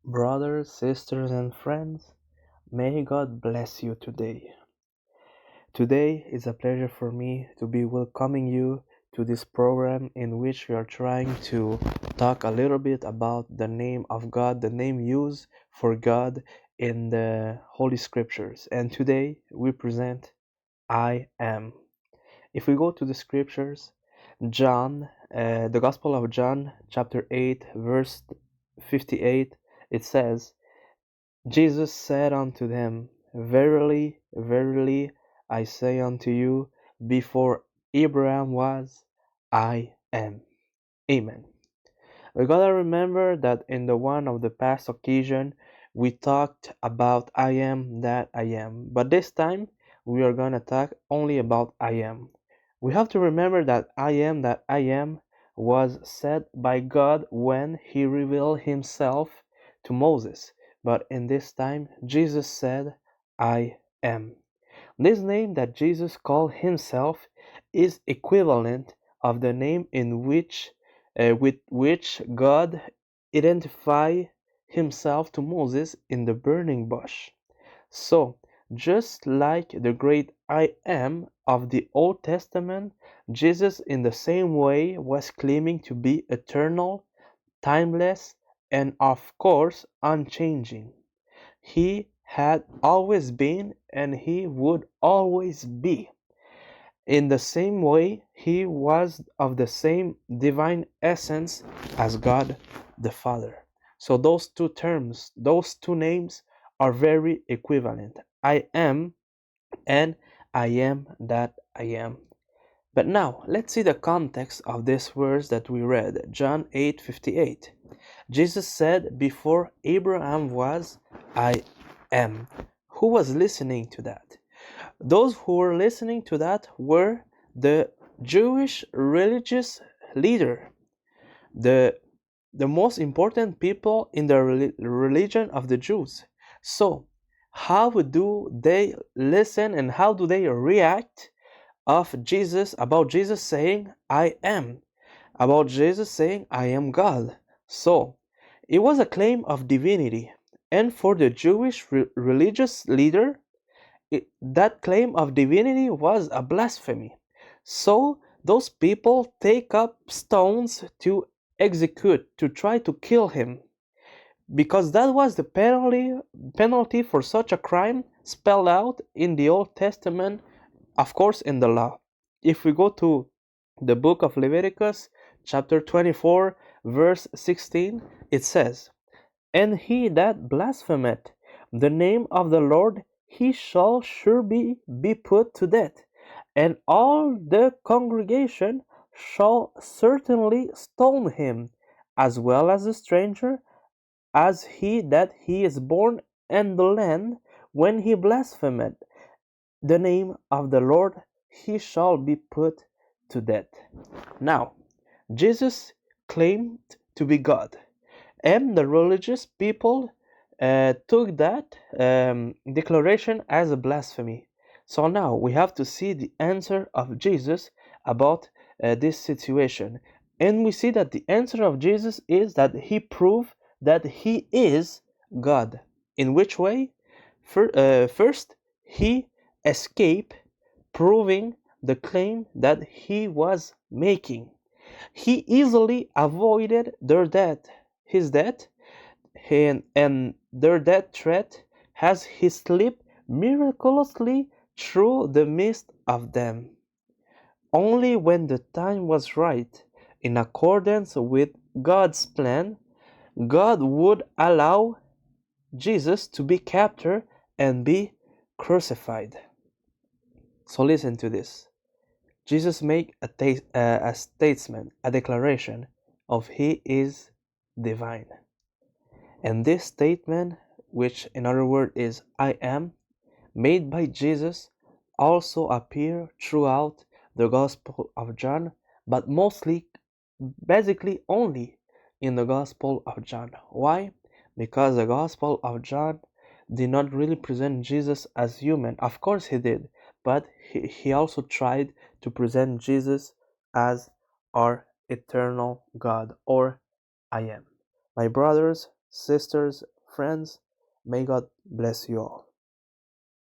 Brothers, sisters, and friends, may God bless you today. Today is a pleasure for me to be welcoming you to this program in which we are trying to talk a little bit about the name of God, the name used for God in the Holy Scriptures. And today we present I am. If we go to the Scriptures, the Gospel of John, chapter 8, verse 58, it says, Jesus said unto them, Verily, verily, I say unto you, before Abraham was, I am. Amen. We gotta remember that in the one of the past occasion, we talked about I am that I am. But this time, we are gonna talk only about I am. We have to remember that I am that I am was said by God when He revealed Himself to Moses. But in this time, Jesus said, I am. This name that Jesus called himself is equivalent of the name in which with which God identified himself to Moses in the burning bush. So, just like the great I am of the Old Testament, Jesus in the same way was claiming to be eternal, timeless, and of course unchanging. He had always been and he would always be. In the same way, he was of the same divine essence as God the Father. So those two terms, those two names are very equivalent. I am and I am that I am. But now, let's see the context of this verse that we read, John 8:58. Jesus said, Before Abraham was, I am. Who was listening to that? Those who were listening to that were the Jewish religious leader, the, the most important people in the religion of the Jews. So, how do they listen and how do they react about Jesus saying, I am, about Jesus saying, I am God? So, it was a claim of divinity, and for the Jewish religious leader, that claim of divinity was a blasphemy. So those people take up stones to execute, to try to kill him, because that was the penalty for such a crime spelled out in the Old Testament, of course, in the law. If we go to the book of Leviticus, chapter 24, verse 16, it says, And he that blasphemeth the name of the Lord, he shall surely be put to death, and all the congregation shall certainly stone him, as well as the stranger, as he that he is born in the land. When he blasphemeth the name of the Lord, he shall be put to death. Now, Jesus claimed to be God, and the religious people took that declaration as a blasphemy. So now we have to see the answer of Jesus about this situation. And we see that the answer of Jesus is that he proved that he is God. In which way? First, he escaped proving the claim that he was making. He easily avoided his death, and their death threat as he slipped miraculously through the midst of them. Only when the time was right, in accordance with God's plan, God would allow Jesus to be captured and be crucified. So listen to this. Jesus make a statement, a declaration of he is divine. And this statement, which in other words is I am, made by Jesus, also appear throughout the Gospel of John, but mostly, basically only in the Gospel of John. Why? Because the Gospel of John did not really present Jesus as human. Of course he did, but he also tried to present Jesus as our eternal God, or I am. My brothers, sisters, friends, may God bless you all.